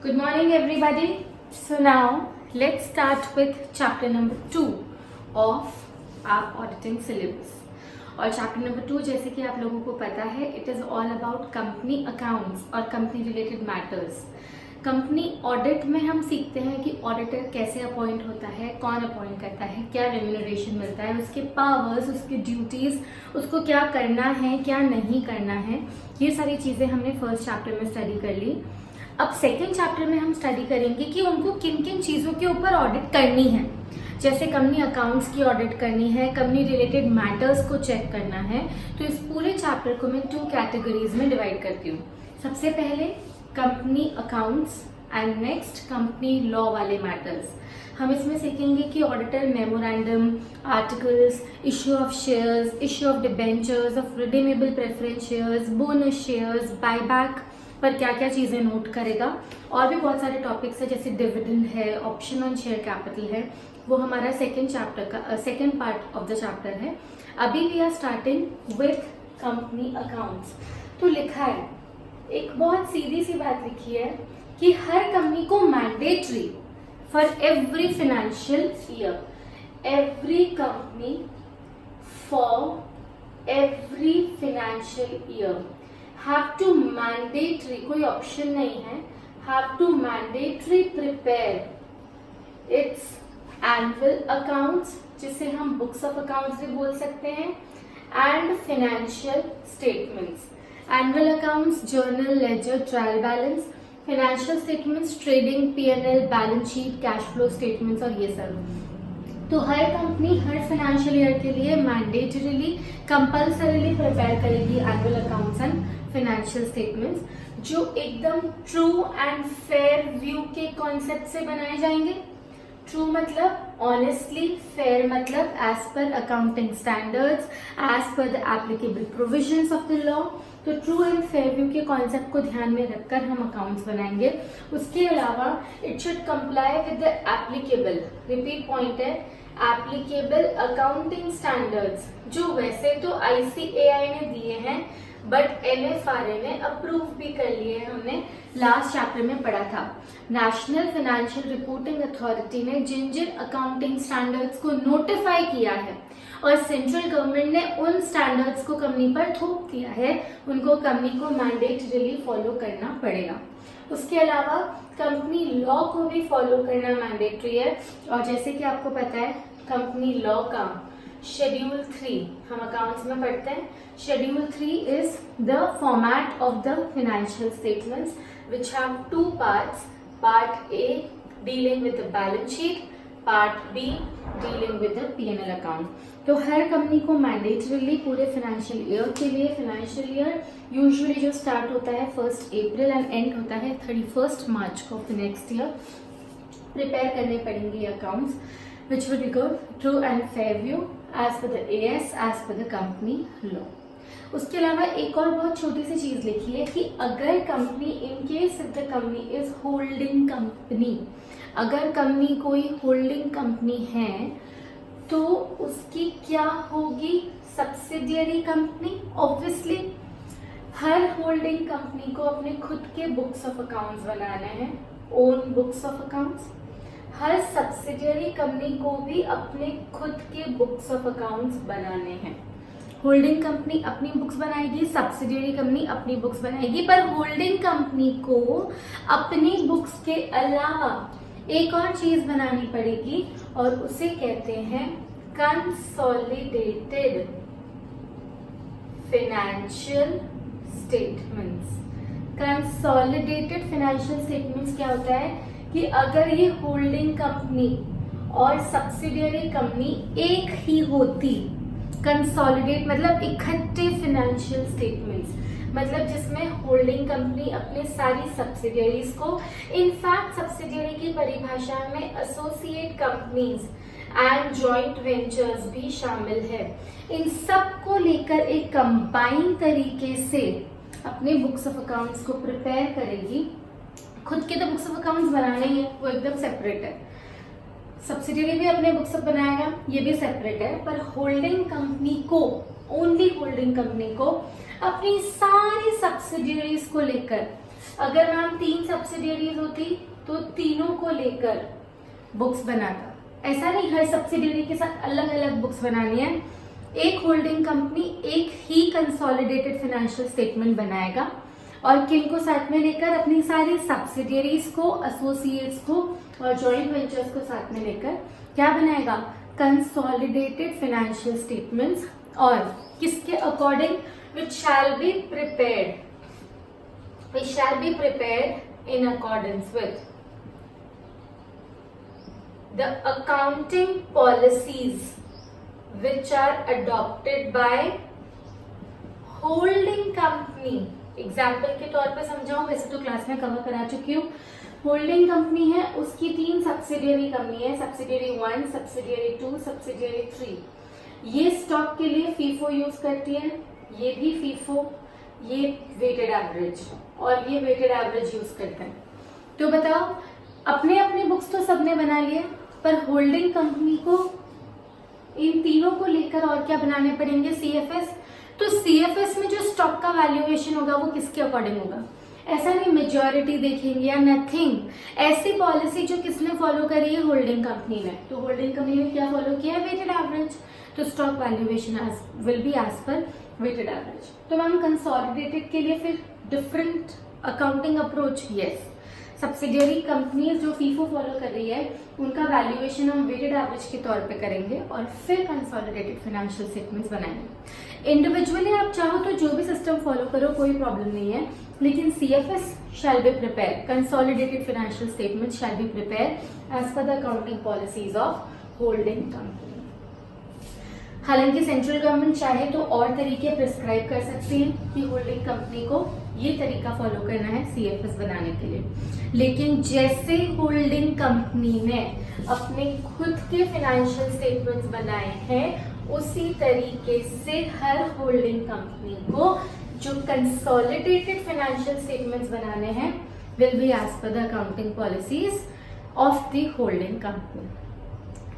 Good morning, everybody. So now let's start with chapter number 2 of our auditing syllabus. और chapter number 2 जैसे कि आप लोगों को पता है, it is all about company accounts और company related matters. Company audit में हम सीखते हैं कि ऑडिटर कैसे अपॉइंट होता है, कौन अपॉइंट करता है, क्या रेम्यूनरेशन मिलता है, उसके पावर्स, उसकी ड्यूटीज, उसको क्या करना है, क्या नहीं करना है. ये सारी चीज़ें हमने फर्स्ट चैप्टर में स्टडी कर ली. अब सेकेंड चैप्टर में हम स्टडी करेंगे कि उनको किन किन चीज़ों के ऊपर ऑडिट करनी है. जैसे कंपनी अकाउंट्स की ऑडिट करनी है, कंपनी रिलेटेड मैटर्स को चेक करना है. तो इस पूरे चैप्टर को मैं 2 कैटेगरीज में डिवाइड करती हूँ. सबसे पहले company accounts and next company law वाले मैटर्स. हम इसमें सीखेंगे कि auditor memorandum, articles, issue of shares, issue of debentures, of redeemable preference shares, bonus shares, buyback पर क्या क्या चीज़ें नोट करेगा. और भी बहुत सारे टॉपिक्स है जैसे डिविडेंड है, ऑप्शन ऑन शेयर कैपिटल है. वो हमारा second part of the chapter है. अभी we are starting with company accounts. तो लिखा है, एक बहुत सीधी सी बात लिखी है कि हर कंपनी को mandatory for every financial year, every company for every financial year have to mandatory, कोई ऑप्शन नहीं है, have to mandatory prepare its annual accounts, जिसे हम books of accounts भी बोल सकते हैं, and financial statements. Annual accounts, journal, ledger, trial balance, financial statements, trading, P&L, balance sheet, cash flow statements और ये सब. तो हर कंपनी हर फाइनेंशियल ईयर के लिए मैंडेटरीली कंपल्सरीली प्रिपेयर करेगी annual accounts and financial statements, जो एकदम ट्रू एंड फेयर व्यू के कॉन्सेप्ट से बनाए जाएंगे. ट्रू मतलब ऑनेस्टली, फेयर मतलब as per accounting standards, as per the applicable provisions of the law. तो ट्रू एंड फेयर व्यू के कॉन्सेप्ट को ध्यान में रखकर हम अकाउंट्स बनाएंगे. उसके अलावा it should comply with the applicable, repeat point है, एप्लीकेबल अकाउंटिंग स्टैंडर्ड्स, जो वैसे तो ICAI ने दिए हैं बट MFRA ने अप्रूव भी कर लिए हैं. हमने लास्ट चैप्टर में पढ़ा था. नेशनल फाइनेंशियल रिपोर्टिंग अथॉरिटी ने जिन जिन अकाउंटिंग स्टैंडर्ड्स को नोटिफाई किया है और सेंट्रल गवर्नमेंट ने उन स्टैंडर्ड्स को कंपनी पर थोप दिया है, उनको कंपनी को मैंडेटरीली फॉलो करना पड़ेगा. उसके अलावा कंपनी लॉ को भी फॉलो करना मैंडेटरी है. और जैसे कि आपको पता है, कंपनी लॉ का शेड्यूल 3 हम अकाउंट्स में पढ़ते हैं. Schedule 3 is the format of the financial statements which have 2 parts. Part A dealing with the balance sheet, part B dealing with the P&L account. तो हर कंपनी को मैंडेटरीली पूरे financial year के लिए, फाइनेंशियल ईयर यूजुअली जो start होता है 1 अप्रैल and and होता है 31 मार्च को of the next year, prepare करने पड़ेंगे accounts which would be good, true and fair view as per the AS, as per the company law. उसके अलावा एक और बहुत छोटी सी चीज लिखी है कि अगर company, in case if the company is holding company, अगर कंपनी कोई होल्डिंग कंपनी है तो उसकी क्या होगी, सब्सिडियरी कंपनी. ऑब्वियसली हर होल्डिंग कंपनी को अपने खुद के बुक्स ऑफ अकाउंट्स बनाने हैं, own books of accounts. Her subsidiary company को भी अपने खुद के बुक्स ऑफ अकाउंट्स बनाने हैं. होल्डिंग कंपनी अपनी बुक्स बनाएगी, सब्सिडियरी कंपनी अपनी बुक्स बनाएगी, पर होल्डिंग कंपनी को अपनी बुक्स के अलावा एक और चीज बनानी पड़ेगी और उसे कहते हैं consolidated financial statements. Consolidated financial statements क्या होता है कि अगर ये होल्डिंग कंपनी और सब्सिडियरी कंपनी एक ही होती, कंसोलिडेट मतलब इकट्ठे फाइनेंशियल स्टेटमेंट्स, मतलब जिसमें होल्डिंग कंपनी अपने सारी सब्सिडियरीज को, इनफैक्ट सब्सिडियरी की परिभाषा में associate companies and joint ventures भी शामिल है, इन सब को लेकर एक कंबाइन तरीके से अपने बुक्स ऑफ अकाउंट्स को प्रिपेयर करेगी. खुद के तो बुक्स ऑफ अकाउंट्स बनाने ही है, वो एकदम सेपरेट है. सब्सिडियरी भी अपने बुक्स ऑफ बनाएगा, ये भी सेपरेट है. पर होल्डिंग कंपनी को, ओनली होल्डिंग कंपनी को अपनी सारी सब्सिडियरीज को लेकर अगर मैम 3 सब्सिडियरीज होती तो तीनों को लेकर बुक्स बनाता। ऐसा नहीं हर सब्सिडियरी के साथ अलग अलग बुक्स बनानी है। एक होल्डिंग कंपनी एक ही कंसोलिडेटेड फाइनेंशियल स्टेटमेंट बनाएगा और किनको साथ में लेकर, अपनी सारी सब्सिडियरीज को, एसोसिएट्स को और जॉइंट वेंचर्स को साथ में लेकर क्या बनाएगा, कंसोलिडेटेड फाइनेंशियल स्टेटमेंट्स, और किसके according, which shall be prepared in accordance with the accounting policies which are adopted by holding company। Example के तौर पे समझाऊं, वैसे तो क्लास में कवर करा चुकी हूँ। होल्डिंग कंपनी है, उसकी 3 सब्सिडियरी कंपनी है, सब्सिडियरी 1, सब्सिडियरी 2, सब्सिडियरी 3। ये स्टॉक के लिए फीफो यूज करती है, ये भी फीफो, ये वेटेड एवरेज और ये वेटेड एवरेज यूज करते हैं। तो बताओ, अपने अपने बुक्स तो सबने बना लिए, पर होल्डिंग कंपनी को इन तीनों को लेकर और क्या बनाने पड़ेंगे, सीएफएस। तो सीएफएस में जो स्टॉक का वैल्यूएशन होगा वो किसके अकॉर्डिंग होगा, ऐसा नहीं मेजॉरिटी देखेंगे या नथिंग। ऐसी पॉलिसी जो किसने फॉलो करी है, होल्डिंग कंपनी ने। तो होल्डिंग कंपनी ने क्या फॉलो किया है, वेटेड एवरेज। तो stock valuation will be as per weighted average. तो मैम कंसोलिडेटेड के लिए फिर different accounting approach, yes. Subsidiary companies जो फीफो फॉलो कर रही है उनका वैल्यूएशन हम वेटेड एवरेज के तौर पे करेंगे और फिर कंसोलिडेटेड फाइनेंशियल स्टेटमेंट्स बनाएंगे। इंडिविजुअली आप चाहो तो जो भी सिस्टम फॉलो करो, कोई प्रॉब्लम नहीं है, लेकिन CFS shall be prepare, consolidated financial statement shall be prepare as per the accounting policies of holding company. हालांकि सेंट्रल गवर्नमेंट चाहे तो और तरीके प्रिस्क्राइब कर सकती है कि होल्डिंग कंपनी को ये तरीका फॉलो करना है सीएफएस बनाने के लिए, लेकिन जैसे होल्डिंग कंपनी ने अपने खुद के फाइनेंशियल स्टेटमेंट्स बनाए हैं उसी तरीके से हर होल्डिंग कंपनी को जो कंसोलिडेटेड फाइनेंशियल स्टेटमेंट्स बनाने हैं will be as per the accounting policies of the holding company.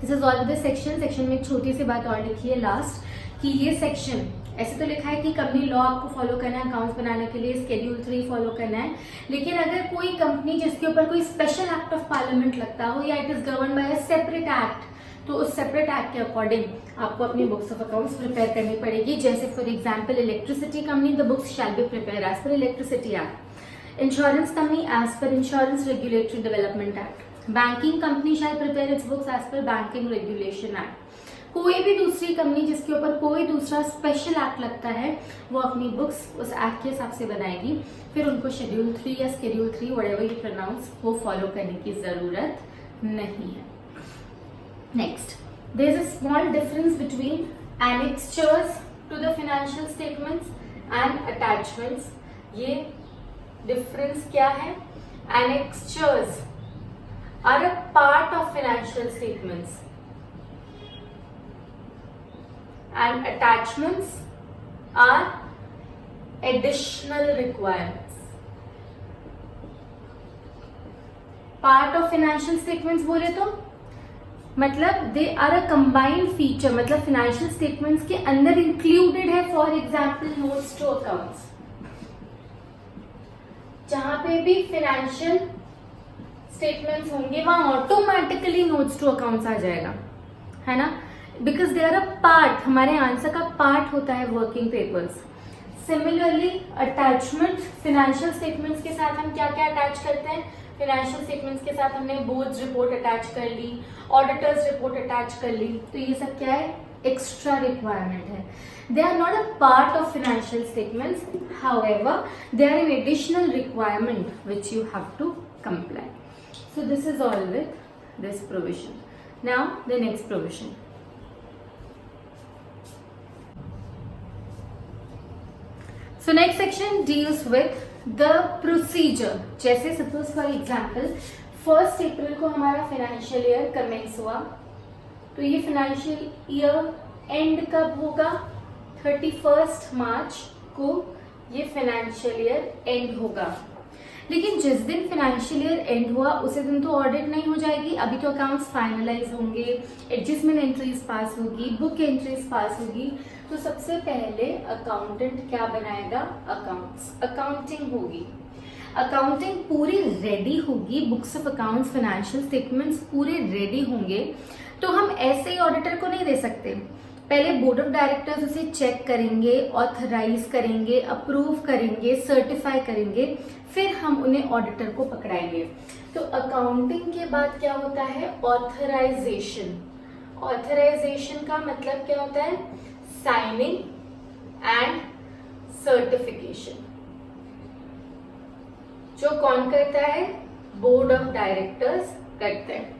This is all with the section. Section में एक छोटी सी बात और लिखी है लास्ट, कि ये सेक्शन ऐसे तो लिखा है कि कंपनी लॉ आपको फॉलो करना है, अकाउंट्स बनाने के लिए स्केड्यूल 3 फॉलो करना है, लेकिन अगर कोई कंपनी जिसके ऊपर कोई स्पेशल एक्ट ऑफ पार्लियामेंट लगता हो या it is govern by a separate act, तो उस सेपरेट एक्ट के अकॉर्डिंग आपको अपनी बुक्स ऑफ अकाउंट्स प्रिपेयर करनी पड़ेगी। जैसे for example electricity company, the books shall be prepare as per electricity act. Insurance company as per insurance regulatory development act. Banking company shall prepare its books as per banking regulation act. कोई भी दूसरी company जिसके ऊपर कोई दूसरा special act लगता है वो अपनी बुक्स उस एक्ट के हिसाब से बनाएगी, फिर उनको शेड्यूल 3 या स्केड्यूल 3 व्हाटएवर यू प्रोनाउंस वो फॉलो करने की जरूरत नहीं है। Next, there is a small difference between annexures to the financial statements and attachments. ये डिफरेंस क्या है? Annexures are a part of financial statements and attachments are additional requirements. Part of financial statements बोले तो मतलब they are a combined feature, मतलब financial statements के अंदर included है। for example notes to accounts, जहां पे भी financial statements होंगे वहां automatically notes to accounts आ जाएगा, है ना, because they are a part, हमारे आंसर का पार्ट होता है working papers. Similarly attachment, financial statements के साथ हम क्या क्या अटैच करते हैं? फाइनेंशियल स्टेटमेंट्स के साथ हमने बोर्ड्स रिपोर्ट अटैच कर ली, ऑडिटर्स रिपोर्ट अटैच कर ली, तो ये सब क्या है? एक्स्ट्रा रिक्वायरमेंट है। They are not a part of financial statements, however they are an additional requirement which you have to comply. So this is all with this provision. Now the next provision. So next section deals with the procedure। जैसे suppose for example 1 अप्रैल को हमारा financial year commence हुआ, तो ये financial year and कब होगा? 31 मार्च को ये फाइनेंशियल ईयर एंड होगा। लेकिन जिस दिन फाइनेंशियल ईयर एंड हुआ उसी दिन तो ऑडिट नहीं हो जाएगी, अभी तो अकाउंट्स फाइनलाइज होंगे, एडजस्टमेंट एंट्रीज पास होगी, बुक एंट्रीज पास होगी। तो सबसे पहले अकाउंटेंट क्या बनाएगा? अकाउंट्स, अकाउंटिंग होगी। अकाउंटिंग पूरी रेडी होगी, books of accounts, financial statements पूरे रेडी होंगे, तो हम ऐसे ही ऑडिटर को नहीं दे सकते। पहले बोर्ड ऑफ डायरेक्टर्स उसे चेक करेंगे, ऑथराइज करेंगे, अप्रूव करेंगे, सर्टिफाई करेंगे, फिर हम उन्हें ऑडिटर को पकड़ाएंगे। तो अकाउंटिंग के बाद क्या होता है? ऑथराइजेशन। ऑथराइजेशन का मतलब क्या होता है? Signing and certification. जो कौन करता है? बोर्ड ऑफ डायरेक्टर्स करते हैं।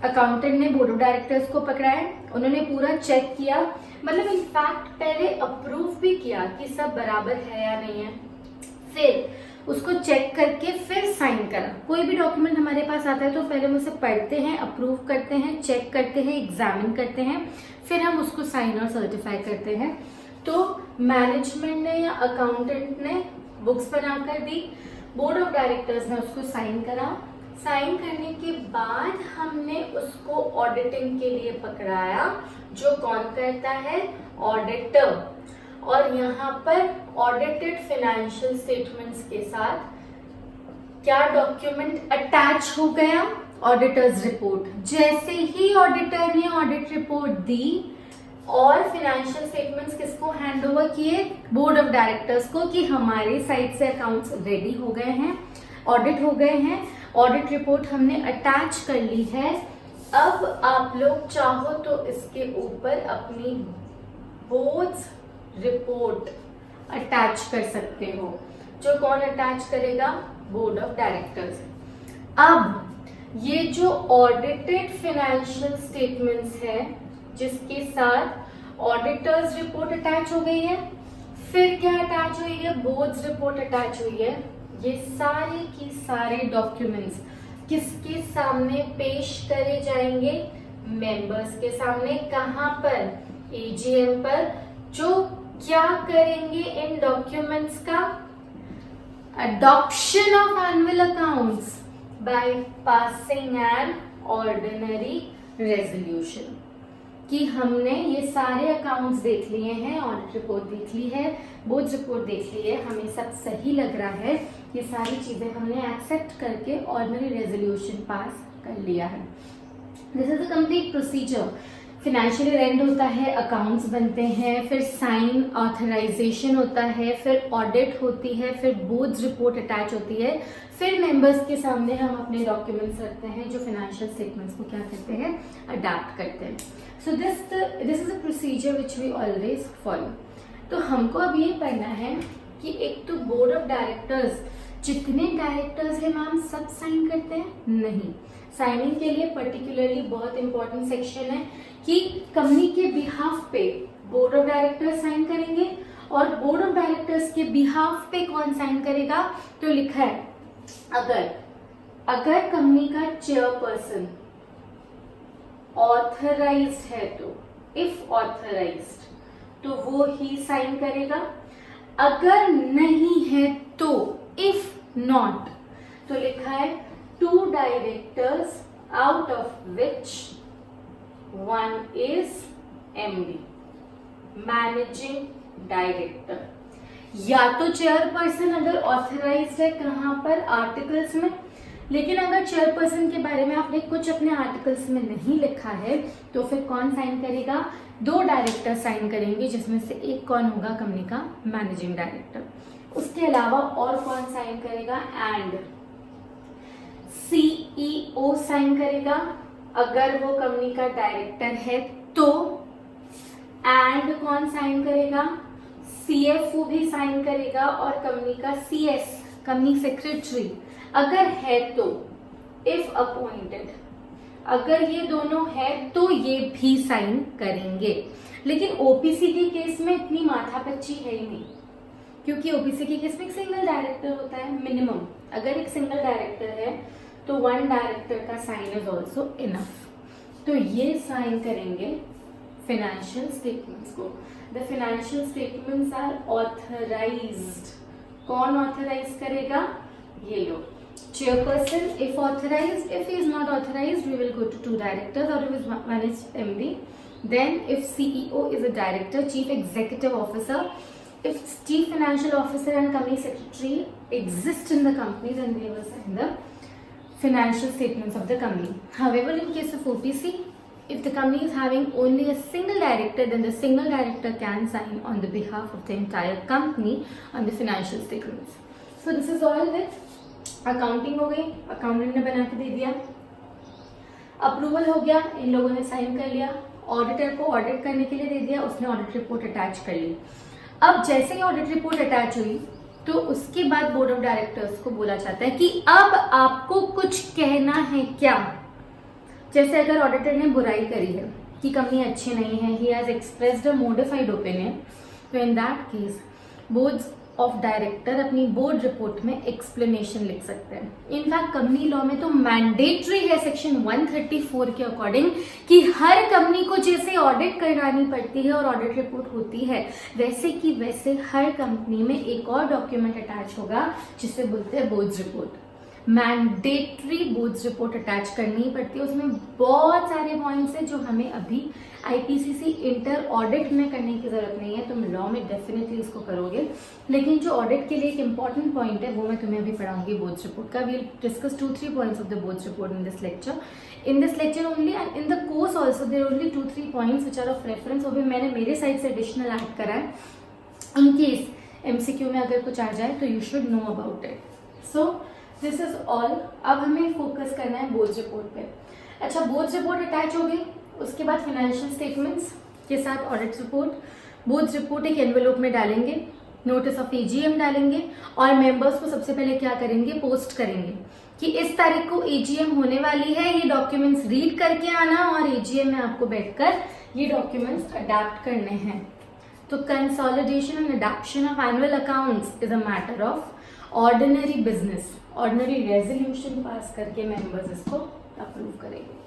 अकाउंटेंट ने बोर्ड ऑफ डायरेक्टर्स को पकड़ाया, उन्होंने पूरा चेक किया, मतलब इनफैक्ट पहले अप्रूव भी किया कि सब बराबर है या नहीं है, फिर उसको चेक करके फिर साइन करा। कोई भी डॉक्यूमेंट हमारे पास आता है तो पहले हम उसे पढ़ते हैं, अप्रूव करते हैं, चेक करते हैं, एग्जामिन करते हैं, फिर हम उसको साइन और सर्टिफाई करते हैं। तो मैनेजमेंट ने या अकाउंटेंट ने बुक्स बनाकर दी, बोर्ड ऑफ डायरेक्टर्स ने उसको साइन करा, साइन करने के बाद हमने उसको ऑडिटिंग के लिए पकड़ाया, जो कौन करता है? ऑडिटर। और यहाँ पर ऑडिटेड फाइनेंशियल स्टेटमेंट्स के साथ क्या डॉक्यूमेंट अटैच हो गया? Auditors report. जैसे ही ऑडिटर ने ऑडिट रिपोर्ट दी और फाइनेंशियल स्टेटमेंट्स किसको हैंड ओवर किए? बोर्ड ऑफ डायरेक्टर्स को, कि हमारे साइड से अकाउंट्स रेडी हो गए हैं, ऑडिट हो गए हैं, ऑडिट रिपोर्ट हमने अटैच कर ली है। अब आप लोग चाहो तो इसके ऊपर अपनी बोर्ड्स रिपोर्ट अटैच कर सकते हो। जो कौन अटैच करेगा? Board of directors. अब ये जो ऑडिटेड फाइनेंशियल स्टेटमेंट्स है, जिसके साथ ऑडिटर्स रिपोर्ट अटैच हो गई है, फिर क्या अटैच हुई है? बोर्ड्स रिपोर्ट अटैच हुई है। ये सारे की सारे डॉक्यूमेंट्स किसके सामने पेश करे जाएंगे? मेंबर्स के सामने। कहां पर? एजीएम पर। जो क्या करेंगे इन डॉक्यूमेंट्स का? Adoption of annual accounts by passing an ordinary resolution. कि हमने ये सारे अकाउंट्स देख लिए हैं, ऑडिट रिपोर्ट देख ली है, बोर्ड रिपोर्ट देख ली है, हमें सब सही लग रहा है, ये सारी चीजें हमने एक्सेप्ट करके ऑर्डिनरी रेजोल्यूशन पास कर लिया है। This is a complete procedure. Financial year and होता है, अकाउंट्स बनते हैं, फिर साइन ऑथराइजेशन होता है, फिर ऑडिट होती है, फिर बोर्ड रिपोर्ट अटैच होती है, फिर मेंबर्स के सामने हम अपने डॉक्यूमेंट्स रखते हैं, जो फाइनेंशियल स्टेटमेंट्स को क्या करते हैं? अडॉप्ट करते हैं। So this is a procedure which we always follow. तो हमको अब ये पढ़ना है कि एक तो बोर्ड ऑफ डायरेक्टर्स, जितने डायरेक्टर्स हैं मैम सब साइन करते हैं? नहीं। साइनिंग के लिए पर्टिकुलरली बहुत इंपॉर्टेंट सेक्शन है कि कंपनी के बिहाफ पे बोर्ड ऑफ डायरेक्टर्स साइन करेंगे, और बोर्ड ऑफ डायरेक्टर्स के बिहाफ पे कौन साइन करेगा? तो लिखा है अगर कंपनी का चेयरपर्सन ऑथराइज्ड है, तो इफ ऑथराइज्ड तो वो ही साइन करेगा, अगर नहीं है तो इफ नॉट तो लिखा है 2 directors out of which 1 is MD, managing director. या तो चेयरपर्सन अगर ऑथराइज्ड है, कहां पर? आर्टिकल्स में। लेकिन अगर चेयरपर्सन के बारे में आपने कुछ अपने आर्टिकल्स में नहीं लिखा है, तो फिर कौन साइन करेगा? 2 डायरेक्टर साइन करेंगे, जिसमें से एक कौन होगा? कंपनी का मैनेजिंग डायरेक्टर। उसके अलावा और कौन साइन करेगा? एंड सीईओ साइन करेगा अगर वो कंपनी का डायरेक्टर है तो। एंड कौन साइन करेगा? सीएफओ भी साइन करेगा, और कंपनी का सीएस, कंपनी सेक्रेटरी अगर है तो। इफ अपॉइंटेड, अगर ये दोनों है तो ये भी साइन करेंगे। लेकिन ओपीसी के केस में इतनी माथापच्ची है ही नहीं, क्योंकि ओपीसी के केस में एक सिंगल डायरेक्टर होता है मिनिमम। अगर एक सिंगल डायरेक्टर है तो 1 डायरेक्टर का साइन इज ऑल्सो इनफ। तो ये साइन करेंगे फाइनेंशियल स्टेटमेंट्स को। The financial statements are authorized. कौन ऑथराइज करेगा? ये लोग। Chairperson if authorized, if he is not authorized we will go to 2 directors, or if one is MD. Then if CEO is a director, chief executive officer, if chief financial officer and company secretary exist in the company, then they will sign the financial statements of the company. However, in case of OPC, if the company is having only a single director, then the single director can sign on the behalf of the entire company on the financial statements. So this is all with accounting हो गई, accountant ने बना के दे दिया, approval हो गया, इन लोगों ने साइन कर लिया, ऑडिटर को ऑडिट करने के लिए दे दिया, उसने ऑडिट रिपोर्ट अटैच कर ली। अब जैसे ही ऑडिट रिपोर्ट अटैच हुई तो उसके बाद बोर्ड ऑफ डायरेक्टर्स को बोला जाता है कि अब आपको कुछ कहना है क्या। जैसे अगर ऑडिटर ने बुराई करी है कि कंपनी अच्छी नहीं है, he has expressed a modified opinion, तो in that case board of director अपनी बोर्ड रिपोर्ट में एक्सप्लेनेशन लिख सकते हैं। इनफैक्ट कंपनी लॉ में तो मैंडेटरी है सेक्शन 134 के अकॉर्डिंग कि हर कंपनी को जैसे ऑडिट करानी पड़ती है और ऑडिट रिपोर्ट होती है, वैसे कि वैसे हर कंपनी में एक और डॉक्यूमेंट अटैच होगा जिसे बोलते हैं boards report. Mandatory boards report attach करनी ही पड़ती है। उसमें बहुत सारे पॉइंट्स हैं जो हमें अभी आईपीसीसी इंटर ऑडिट में करने की जरूरत नहीं है, तुम लॉ में डेफिनेटली इसको करोगे, लेकिन जो ऑडिट के लिए एक इंपॉर्टेंट पॉइंट है वो मैं तुम्हें अभी पढ़ाऊंगी बोर्ड्स रिपोर्ट का। We will discuss 2-3 points of the board's report in this lecture only, and in the course also there only 2-3 points which are of reference. वो भी मैंने मेरे साइड से एडिशनल ऐड करा है, इन केस एमसीक्यू में अगर कुछ आ जाए तो you should know about it. So this is all. अब हमें फोकस करना है बोर्ड्स रिपोर्ट पे। अच्छा, बोर्ड्स रिपोर्ट अटैच हो गई, उसके बाद फाइनेंशियल स्टेटमेंट्स के साथ ऑडिट रिपोर्ट। बोर्ड्स रिपोर्ट एक एनवेलोप में डालेंगे, नोटिस ऑफ एजीएम डालेंगे और मेंबर्स को सबसे पहले क्या करेंगे, पोस्ट करेंगे कि इस तारीख को एजीएम होने वाली है, ये डॉक्यूमेंट्स रीड करके आना और एजीएम में आपको बैठकर ये डॉक्यूमेंट्स अडैप्ट करने हैं। तो consolidation and adoption of annual accounts is a matter of ordinary business. Ordinary resolution pass करके मेंबर्स इसको अप्रूव करेंगे।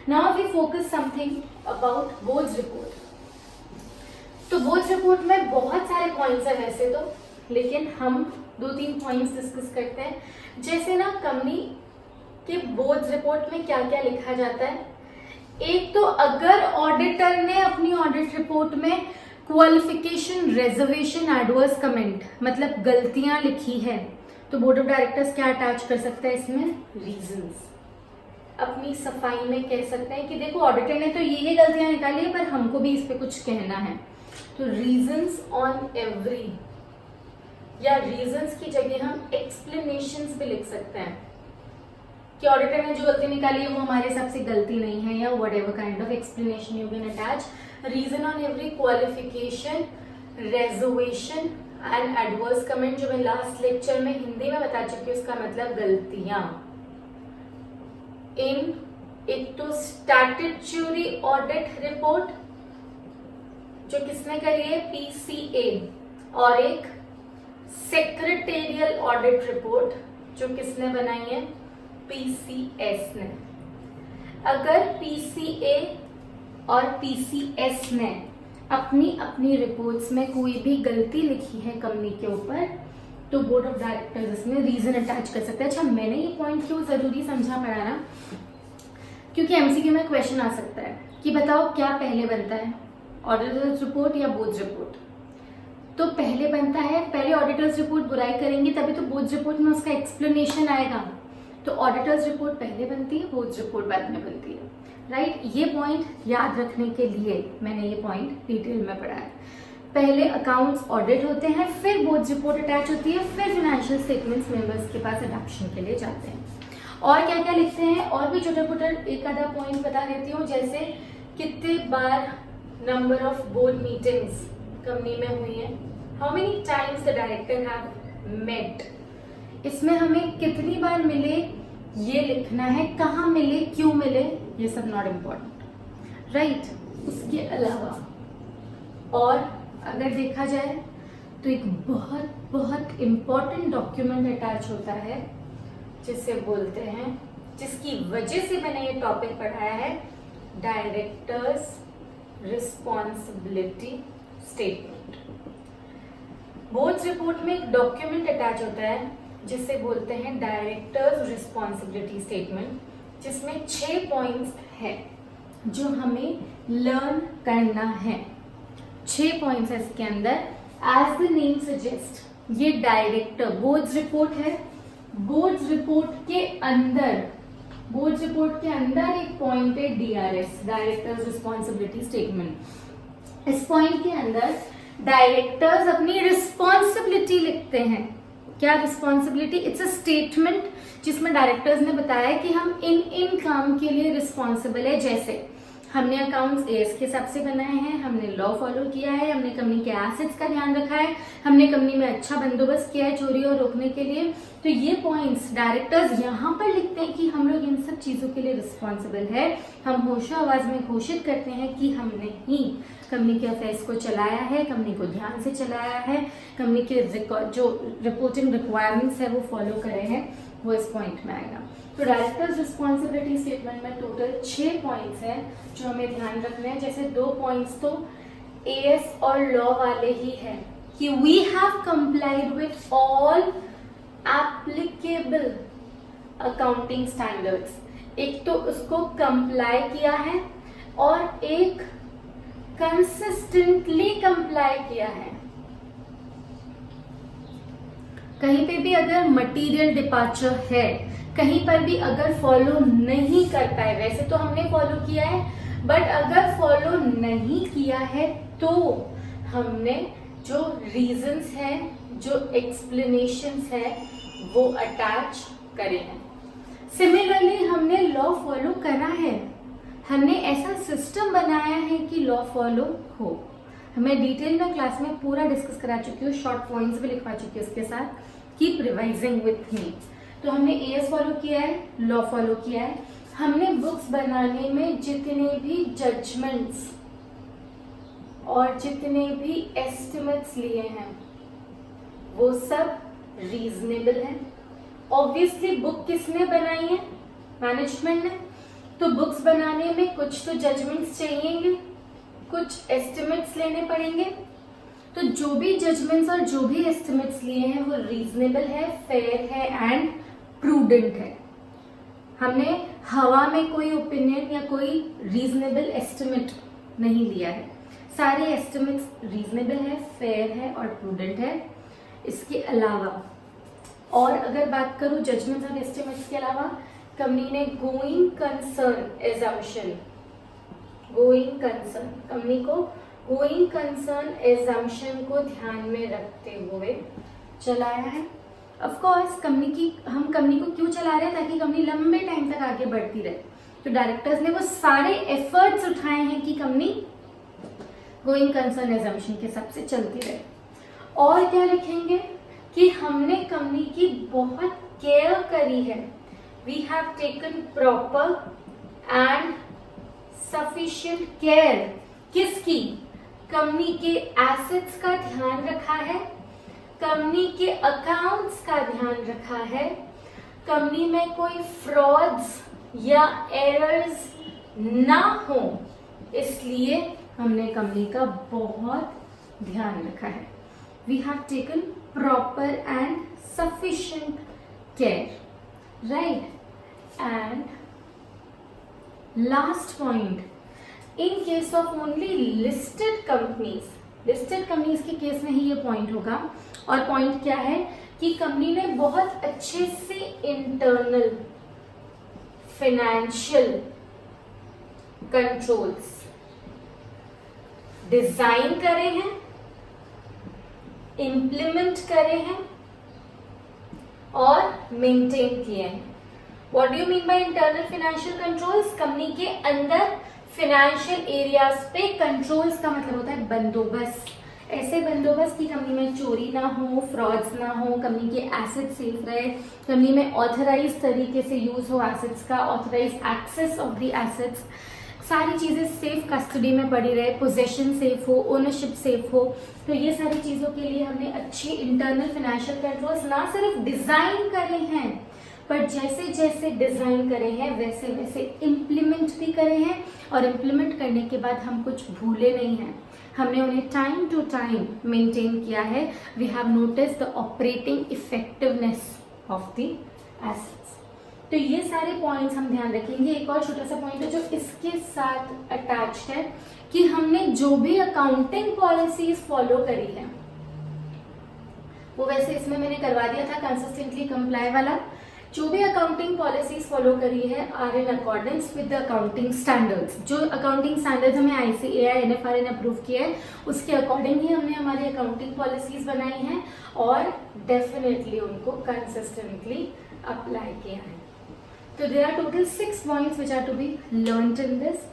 Now we focus something about board's report. तो बोर्ड्स रिपोर्ट में बहुत सारे पॉइंट्स हैं वैसे तो, लेकिन हम 2-3 पॉइंट्स डिस्कस करते हैं। जैसे ना कंपनी के बोर्ड्स रिपोर्ट में क्या क्या लिखा जाता है। एक तो अगर ऑडिटर ने अपनी ऑडिट रिपोर्ट में क्वालिफिकेशन, रिजर्वेशन, एडवर्स कमेंट मतलब गलतियां लिखी है, तो बोर्ड ऑफ डायरेक्टर्स क्या अटैच कर सकते हैं इसमें, रीजंस। अपनी सफाई में कह सकते हैं कि देखो ऑडिटर ने तो ये गलतियां निकाली है पर हमको भी इस पे कुछ कहना है, तो रीजंस ऑन एवरी, या रीजंस की जगह हम एक्सप्लेनेशंस भी लिख सकते हैं कि ऑडिटर ने जो गलती निकाली है वो हमारे हिसाब से गलती नहीं है, या whatever kind of explanation you can attach. Reason on every qualification, reservation and adverse comment, जो मैं लास्ट लेक्चर में हिंदी में बता चुकी हूँ, उसका मतलब गलतियां। इन एक तो स्टैट्यूटरी ऑडिट रिपोर्ट जो किसने करी है, पीसीए, और एक सेक्रेटेरियल ऑडिट रिपोर्ट जो किसने बनाई है, पीसीएस ने। अगर पीसीए और पीसीएस ने अपनी अपनी रिपोर्ट्स में कोई भी गलती लिखी है कंपनी के ऊपर, तो बोर्ड ऑफ डायरेक्टर्स इसमें रीजन अटैच कर सकते हैं। अच्छा, मैंने ये पॉइंट क्यों जरूरी समझा पढ़ाना, क्योंकि एमसीक्यू में क्वेश्चन आ सकता है कि बताओ क्या पहले बनता है, ऑडिटर्स रिपोर्ट या बोर्ड्स रिपोर्ट। तो पहले बनता है, पहले ऑडिटर्स रिपोर्ट बुराई करेंगे तभी तो बोर्ड्स रिपोर्ट में उसका एक्सप्लेनेशन आएगा। तो ऑडिटर्स रिपोर्ट पहले बनती है, बोर्ड्स रिपोर्ट बाद में बनती है, राइट। ये पॉइंट याद रखने के लिए मैंने ये पॉइंट डिटेल में पढ़ा है। पहले अकाउंट्स ऑडिट होते हैं, फिर बोर्ड्स रिपोर्ट अटैच होती है, फिर फाइनेंशियल स्टेटमेंट्स मेंबर्स के पास अडॉप्शन के लिए जाते हैं। और क्या क्या लिखते हैं, और भी छोटे छोटे एक आधा पॉइंट बता देती हूँ, जैसे कितने बार number of board meetings company में हुई है, how many times the director have met, इसमें हमें कितनी बार मिले ये लिखना है, कहाँ मिले, क्यों मिले, ये सब नॉट इम्पॉर्टेंट, राइट। उसके अलावा और अगर देखा जाए तो एक बहुत बहुत इम्पॉर्टेंट डॉक्यूमेंट अटैच होता है जिसे बोलते हैं, जिसकी वजह से मैंने ये टॉपिक पढ़ाया है, directors responsibility statement. Boards report में एक डॉक्यूमेंट अटैच होता है जिसे बोलते हैं डायरेक्टर्स रिस्पॉन्सिबिलिटी स्टेटमेंट, जिसमें 6 पॉइंट्स है जो हमें लर्न करना है। 6 पॉइंट्स है इसके अंदर एज द नेम सजेस्ट, ये डायरेक्टर बोर्ड्स रिपोर्ट है। बोर्ड्स रिपोर्ट के अंदर एक पॉइंट है डीआरएस, डायरेक्टर्स रिस्पॉन्सिबिलिटी स्टेटमेंट। इस पॉइंट के अंदर डायरेक्टर्स अपनी रिस्पॉन्सिबिलिटी लिखते हैं। क्या रिस्पॉन्सिबिलिटी? इट्स अ स्टेटमेंट जिसमें डायरेक्टर्स ने बताया कि हम इन काम के लिए रिस्पॉन्सिबल है। जैसे हमने अकाउंट्स एएस के हिसाब से बनाए हैं, हमने लॉ फॉलो किया है, हमने कंपनी के एसेट्स का ध्यान रखा है, हमने कंपनी में अच्छा बंदोबस्त किया है चोरी और रोकने के लिए। तो ये पॉइंट्स डायरेक्टर्स यहाँ पर लिखते हैं कि हम लोग इन सब चीजों के लिए रिस्पॉन्सिबल है। हम होशो आवाज में घोषित करते हैं कि हमने ही कंपनी के अफेयर्स को चलाया है, कंपनी को ध्यान से चलाया है, कंपनी के जो रिपोर्टिंग रिक्वायरमेंट्स है वो फॉलो करे हैं, वो इस पॉइंट में आएगा। तो डायरेक्टर्स रिस्पॉन्सिबिलिटी स्टेटमेंट में टोटल 6 पॉइंट्स हैं जो हमें ध्यान रखने हैं। जैसे 2 पॉइंट्स तो एएस और लॉ वाले ही हैं कि we have complied with all applicable accounting standards. एक तो उसको कंप्लाई किया है और एक कंसिस्टेंटली कंप्लाई किया है। कहीं पे भी अगर मटेरियल डिपार्चर है, कहीं पर भी अगर फॉलो नहीं कर पाए, वैसे तो हमने फॉलो किया है, बट अगर फॉलो नहीं किया है तो हमने जो रीजंस है, जो एक्सप्लेनेशंस है वो अटैच करे हैं। सिमिलरली हमने लॉ फॉलो करा है, हमने ऐसा सिस्टम बनाया है कि लॉ फॉलो हो। मैं डिटेल में क्लास में पूरा डिस्कस करा चुकी हूँ, शॉर्ट पॉइंट्स भी लिखवा चुकी हूँ उसके साथ। Keep revising with me. तो हमने एएस फॉलो किया है, लॉ फॉलो किया है। हमने बुक्स बनाने में जितने भी जजमेंट्स और जितने भी एस्टिमेट्स लिए हैं वो सब रीजनेबल है। ऑब्वियसली बुक किसने बनाई है? मैनेजमेंट ने। तो बुक्स बनाने में कुछ तो जजमेंट्स चाहिएंगे, कुछ एस्टिमेट्स लेने पड़ेंगे। तो जो भी जजमेंट्स और जो भी एस्टिमेट्स लिए हैं वो रीजनेबल है, फेयर है एंड प्रूडेंट है। हमने हवा में कोई ओपिनियन या कोई रीजनेबल एस्टिमेट नहीं लिया है। सारे एस्टिमेट्स रीजनेबल है, फेयर है और प्रूडेंट है। इसके अलावा और अगर बात करूं जजमेंट्स और एस्टिमेट्स के अलावा, कंपनी ने गोइंग कंसर्न एजम्पशन, कंपनी को गोइंग कंसर्न एजम्पशन को ध्यान में रखते हुए चलाया है। ऑफ कोर्स हम कंपनी को क्यों चला रहे हैं? ताकि कंपनी लंबे टाइम तक आगे बढ़ती रहे। तो डायरेक्टर्स ने वो सारे एफर्ट्स उठाए हैं कि कंपनी गोइंग कंसर्न एजम्पशन के हिसाब से चलती रहे। और क्या लिखेंगे कि हमने कंपनी की बहुत केयर करी है। We have taken proper and sufficient care. किसकी? कंपनी के एसेट्स का ध्यान रखा है, कंपनी के अकाउंट्स का ध्यान रखा है, कंपनी में कोई फ्रॉड्स या एरर्स ना हो, इसलिए हमने कंपनी का बहुत ध्यान रखा है। We have taken proper and sufficient care, right. And last point, in case of only listed companies के केस में ही ये पॉइंट होगा। और पॉइंट क्या है कि कंपनी ने बहुत अच्छे से इंटरनल फाइनेंशियल कंट्रोल्स डिजाइन करे हैं, इम्प्लीमेंट करे हैं और मेंटेन किए हैं। What do you mean by internal financial controls? Company के अंदर फाइनेंशियल एरियाज पे कंट्रोल्स का मतलब होता है बंदोबस्त। ऐसे बंदोबस्त की कंपनी में चोरी ना हो, फ्रॉड्स ना हो, कंपनी के एसेट सेफ रहे, कंपनी में ऑथराइज तरीके से यूज हो एसेट्स का, authorize access of the assets, सारी चीजें सेफ कस्टडी में पड़ी रहे, पोजेशन सेफ हो, ओनरशिप सेफ हो। तो ये सारी चीजों के लिए हमने अच्छे इंटरनल फाइनेंशियल कंट्रोल्स ना सिर्फ डिजाइन करे हैं, पर जैसे जैसे डिजाइन करे हैं वैसे वैसे इम्प्लीमेंट भी करे हैं। और इम्प्लीमेंट करने के बाद हम कुछ भूले नहीं हैं, हमने उन्हें टाइम टू टाइम मेंटेन किया है। We have notice the operating effectiveness of the assets. तो ये सारे पॉइंट्स हम ध्यान रखेंगे। एक और छोटा सा पॉइंट है जो इसके साथ अटैच्ड है कि हमने जो भी अकाउंटिंग पॉलिसीज फॉलो करी है वो वैसे इसमें मैंने करवा दिया था, कंसिस्टेंटली कंप्लाई वाला। जो भी अकाउंटिंग पॉलिसीज फॉलो करी है are in accordance with the accounting standards. जो अकाउंटिंग स्टैंडर्ड्स हमें ICAI NFRA ने अप्रूव किया है उसके अकॉर्डिंग ही हमने हमारी अकाउंटिंग पॉलिसीज बनाई हैं और डेफिनेटली उनको कंसिस्टेंटली अप्लाई किया है। तो there are total 6 points which are to be learned in this.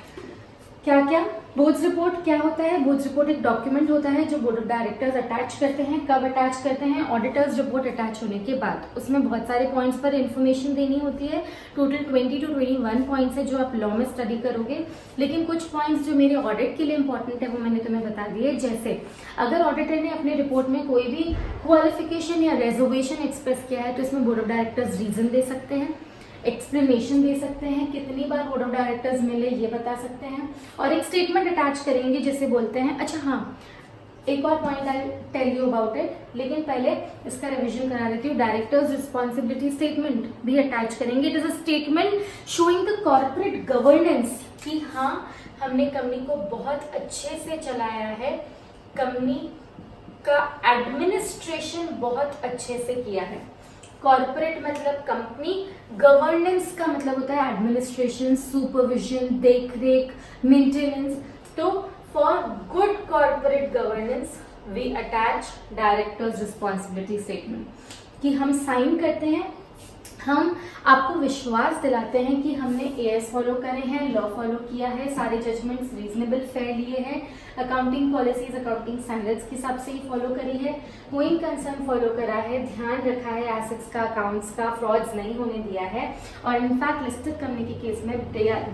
क्या क्या? बोर्ड्स रिपोर्ट क्या होता है? बोर्ड्स रिपोर्ट एक डॉक्यूमेंट होता है जो बोर्ड ऑफ डायरेक्टर्स अटैच करते हैं। कब अटैच करते हैं? ऑडिटर्स रिपोर्ट अटैच होने के बाद। उसमें बहुत सारे पॉइंट्स पर इन्फॉर्मेशन देनी होती है। टोटल 20 to 21 पॉइंट्स है जो आप लॉ में स्टडी करोगे, लेकिन कुछ पॉइंट्स जो मेरे ऑडिट के लिए इंपॉर्टेंट है वो मैंने तुम्हें बता दिए। जैसे अगर ऑडिटर ने अपने रिपोर्ट में कोई भी क्वालिफिकेशन या रिजर्वेशन एक्सप्रेस किया है तो इसमें बोर्ड ऑफ डायरेक्टर्स रीजन दे सकते हैं, एक्सप्लेनेशन दे सकते हैं, कितनी बार बोर्ड ऑफ डायरेक्टर्स मिले ये बता सकते हैं, और एक स्टेटमेंट अटैच करेंगे जिसे बोलते हैं। अच्छा हाँ, एक और point I tell you about it, लेकिन पहले इसका रिवीजन करा देती हूँ। डायरेक्टर्स रिस्पॉन्सिबिलिटी स्टेटमेंट भी अटैच करेंगे। It is a statement showing the corporate governance कि हाँ हमने कंपनी को बहुत अच्छे से चलाया है, कंपनी का एडमिनिस्ट्रेशन बहुत अच्छे से किया है। कॉर्पोरेट मतलब कंपनी, गवर्नेंस का मतलब होता है एडमिनिस्ट्रेशन, सुपरविजन, देख रेख, मेंटेनेंस। तो for good corporate governance we attach directors responsibility statement कि हम साइन करते हैं, हम आपको विश्वास दिलाते हैं कि हमने AS फॉलो करे हैं, लॉ फॉलो किया है, सारे जजमेंट्स रीजनेबल फेयर लिए हैं, अकाउंटिंग पॉलिसीज अकाउंटिंग स्टैंडर्ड्स के हिसाब से ही फॉलो करी है, गोइंग कंसर्न फॉलो करा है, ध्यान रखा है एसेट्स का, अकाउंट्स का, फ्रॉड्स नहीं होने दिया है। और इनफैक्ट लिस्टेड कंपनी के केस में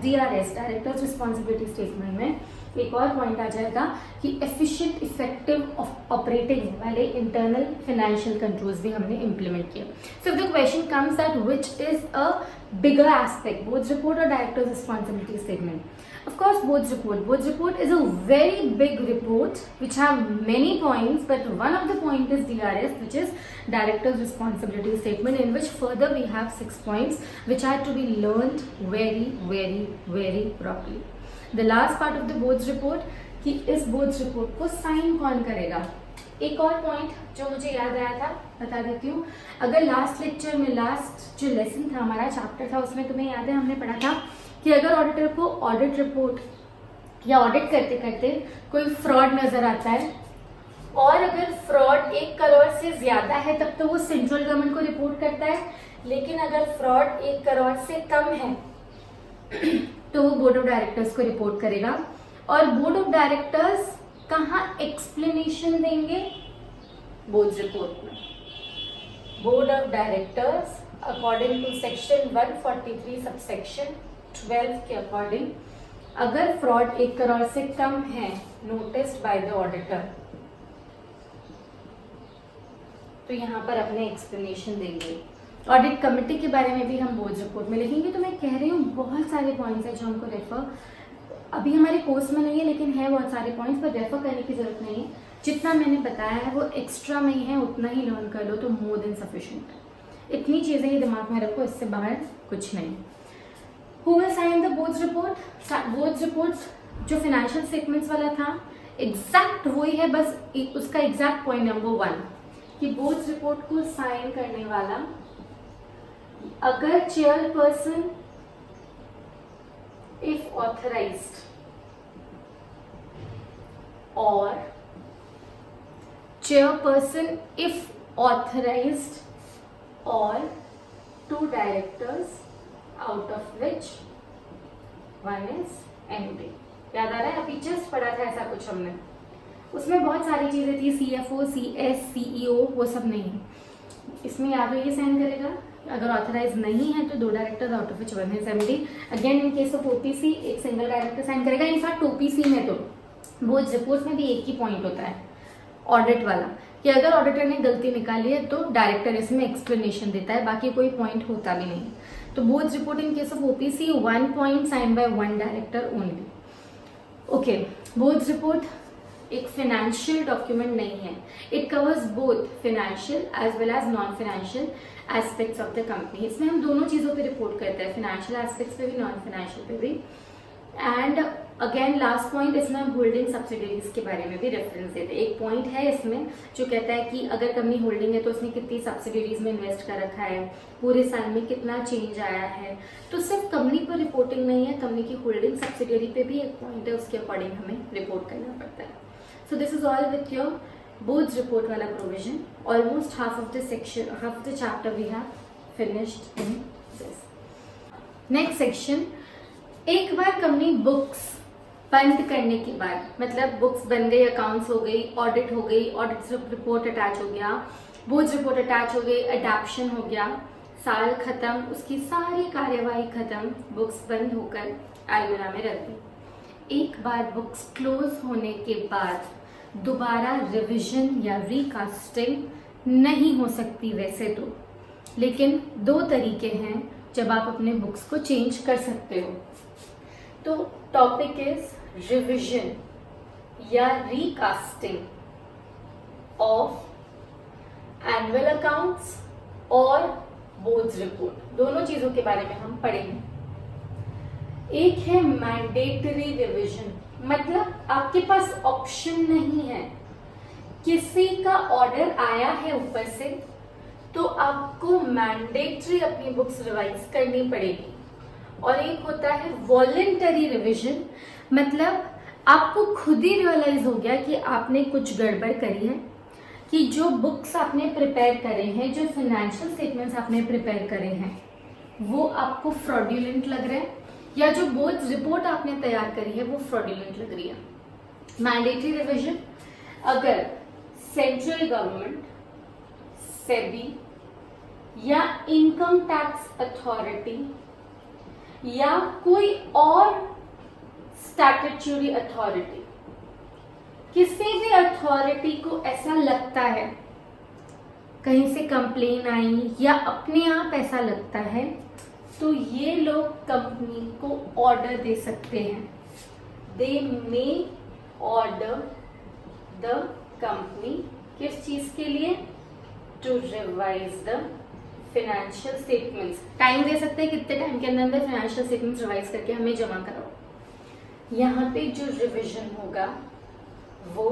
DRS डायरेक्टर्स रिस्पॉन्सिबिलिटी स्टेटमेंट में एक और पॉइंट आ जाएगा कि एफिशिएंट इफेक्टिव ऑपरेटिंग वाले इंटरनल फाइनेंशियल कंट्रोल्स भी हमने इंप्लीमेंट किया। So the question comes that which is a bigger aspect, board's report और directors responsibility statement? Of course, boards report. Boards report is a very big report which have many points, but one of the point is DRS, which is Director's Responsibility Statement, in which further we have 6 points which are to be learned very, very, very properly. The last part of the boards report कि इस boards report को sign कौन करेगा? एक और point जो मुझे याद आया था बता देती हूँ। अगर लास्ट लेक्चर में लास्ट जो लेसन था हमारा चैप्टर था उसमें तुम्हें याद है हमने पढ़ा था कि अगर ऑडिटर को ऑडिट रिपोर्ट या ऑडिट करते करते कोई फ्रॉड नजर आता है और अगर फ्रॉड 1 करोड़ से ज्यादा है तब तो वो सेंट्रल गवर्नमेंट को रिपोर्ट करता है, लेकिन अगर फ्रॉड 1 करोड़ से कम है तो वो बोर्ड ऑफ डायरेक्टर्स को रिपोर्ट करेगा। और बोर्ड ऑफ डायरेक्टर्स कहाँ एक्सप्लेनेशन देंगे? बोर्ड रिपोर्ट में। Board of directors according to section 143 subsection 12 के अकॉर्डिंग अगर फ्रॉड 1 करोड़ से कम है नोटिस्ड बाय द ऑडिटर तो यहाँ पर अपने एक्सप्लेनेशन देंगे। ऑडिट कमेटी के बारे में भी हम बोर्ड रिपोर्ट में लिखेंगे। तो मैं कह रही हूँ बहुत सारे पॉइंट्स हैं जो हमको रेफर अभी हमारे कोर्स में नहीं है, लेकिन है बहुत सारे पॉइंट्स, पर रेफर करने की जरूरत नहीं है। जितना मैंने बताया है वो एक्स्ट्रा में ही है, उतना ही लर्न कर लो तो मोर देन सफिशिएंट। इतनी चीजें ही दिमाग में रखो, इससे बाहर कुछ नहीं। Who will sign the boards report? Boards reports जो financial statements वाला था एग्जैक्ट वही है, बस उसका एग्जैक्ट पॉइंट नंबर 1 कि बोर्ड्स रिपोर्ट को साइन करने वाला अगर चेयरपर्सन इफ ऑथराइज्ड और chairperson if authorized or 2 directors out of which one is MD। याद आ रहा है? अभी जस्ट पढ़ा था ऐसा कुछ हमने, उसमें बहुत सारी चीजें थी, CFO, CS, CEO, वो सब नहीं है इसमें। याद हो ये साइन करेगा। अगर ऑथराइज नहीं है तो 2 directors out of which one is MD। Again in case of OPC एक सिंगल डायरेक्टर साइन करेगा। इनफैक्ट OPC में तो बोर्ड रिपोर्ट में भी एक ही पॉइंट होता है ऑडिट वाला कि अगर ऑडिटर ने गलती निकाली है तो डायरेक्टर इसमें एक्सप्लेनेशन देता है, बाकी कोई पॉइंट होता भी नहीं। तो board report in case of OPC 1 point sign by 1 director only. Okay, board report एक फाइनेंशियल डॉक्यूमेंट नहीं है। It covers both financial as well as non financial aspects of the company. इसमें हम दोनों चीजों पे रिपोर्ट करते हैं, फाइनेंशियल एस्पेक्ट्स पे भी, नॉन फाइनेंशियल पे भी। एंड अगेन लास्ट पॉइंट, इसमें हम होल्डिंग सब्सिडरीज के बारे में भी रेफरेंस देते हैं। एक पॉइंट है इसमें जो कहता है कि अगर कंपनी होल्डिंग है तो उसने कितनी सब्सिडरीज में इन्वेस्ट कर रखा है, पूरे साल में कितना चेंज आया है। तो सिर्फ कंपनी पर रिपोर्टिंग नहीं है, कंपनी की होल्डिंग सब्सिडरी पे भी एक पॉइंट है, उसके अकॉर्डिंग हमें रिपोर्ट करना पड़ता है। So this is all with your board's report वाला provision. Almost half of the section, half of the chapter we have finished in this. Next section, एक बार कंपनी बुक्स बंद करने के बाद, मतलब बुक्स बन गई, अकाउंट्स हो गई, ऑडिट हो गई, ऑडिट रिपोर्ट अटैच हो गया, बोर्ड्स रिपोर्ट अटैच हो गई, अडैप्शन हो गया, साल खत्म, उसकी सारी कार्यवाही खत्म, बुक्स बंद होकर अलमीरा में रख दी। एक बार बुक्स क्लोज होने के बाद दोबारा रिवीजन या रिकास्टिंग नहीं हो सकती वैसे तो, लेकिन दो तरीके हैं जब आप अपने बुक्स को चेंज कर सकते हो। तो टॉपिक इज रिवीजन या रिकास्टिंग ऑफ एनुअल अकाउंट्स और बोर्ड्स रिपोर्ट, दोनों चीजों के बारे में हम पढ़ेंगे। एक है मैंडेटरी रिवीजन, मतलब आपके पास ऑप्शन नहीं है, किसी का ऑर्डर आया है ऊपर से तो आपको मैंडेटरी अपनी बुक्स रिवाइज करनी पड़ेगी। और एक होता है वॉलेंटरी रिवीजन, मतलब आपको खुद ही रियलाइज हो गया कि आपने कुछ गड़बड़ करी है, कि जो बुक्स आपने प्रिपेयर करे हैं, जो फाइनेंशियल स्टेटमेंट्स आपने प्रिपेयर करे हैं, वो आपको फ्रॉड्यूलेंट लग रहा है, या जो बोर्ड रिपोर्ट आपने तैयार करी है वो फ्रॉड्यूलेंट लग रही है। मैंडेटरी रिवीजन, अगर सेंट्रल गवर्नमेंट, सेबी या इनकम टैक्स अथॉरिटी या कोई और स्टैट्यूटरी अथॉरिटी, किसी भी अथॉरिटी को ऐसा लगता है, कहीं से कंप्लेन आई या अपने आप ऐसा लगता है, तो ये लोग कंपनी को ऑर्डर दे सकते हैं। They may order the company, किस चीज के लिए? To revise the financial statements. Time दे सकते हैं, कितने टाइम के अंदर फाइनेंशियल स्टेटमेंट्स रिवाइज करके हमें जमा कराओ। यहाँ पे जो रिवीजन होगा वो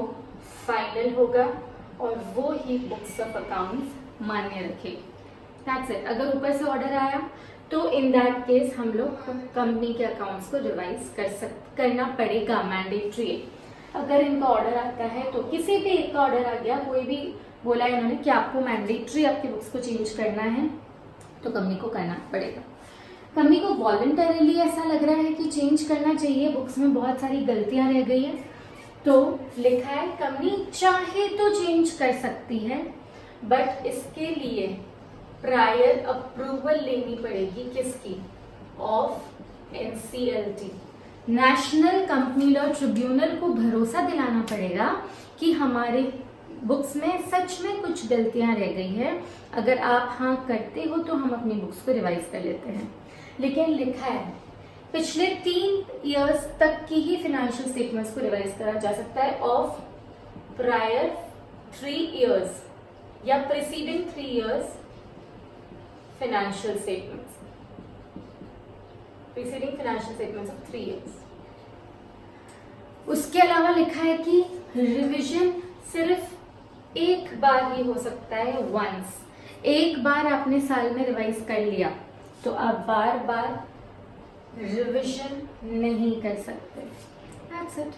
फाइनल होगा और वो ही बुक्स ऑफ अकाउंट्स मान्य रखेगी। That's it. अगर ऊपर से ऑर्डर आया तो इन दैट केस हम लोग कंपनी के अकाउंट्स को रिवाइज करना पड़ेगा, मैंडेटरी। अगर इनका ऑर्डर आता है तो किसी भी एक का ऑर्डर आ गया, कोई भी बोला है इन्होंने कि आपको मैंडेटरी आपकी बुक्स को चेंज करना है, तो कंपनी को करना पड़ेगा। कंपनी को वॉलंटरीली ऐसा लग रहा है कि चेंज करना चाहिए, बुक्स में बहुत सारी गलतियां रह गई है, तो लिखा है कंपनी चाहे तो चेंज कर सकती है, बट इसके लिए प्रायर अप्रूवल लेनी पड़ेगी, किसकी? Of NCLT, national company law tribunal को भरोसा दिलाना पड़ेगा कि हमारे बुक्स में सच में कुछ गलतियां रह गई है, अगर आप हाँ करते हो तो हम अपनी बुक्स को रिवाइज कर लेते हैं। लेकिन लिखा है पिछले 3 इयर्स तक की ही फाइनेंशियल स्टेटमेंट्स को रिवाइज करा जा सकता है, ऑफ प्रायर 3 इयर्स या preceding 3 years financial statements, preceding financial statements of 3 years. उसके अलावा लिखा है कि रिवीजन सिर्फ एक बार ही हो सकता है, वंस। एक बार आपने साल में रिवाइज कर लिया तो आप बार बार रिवीजन नहीं कर सकते। That's it.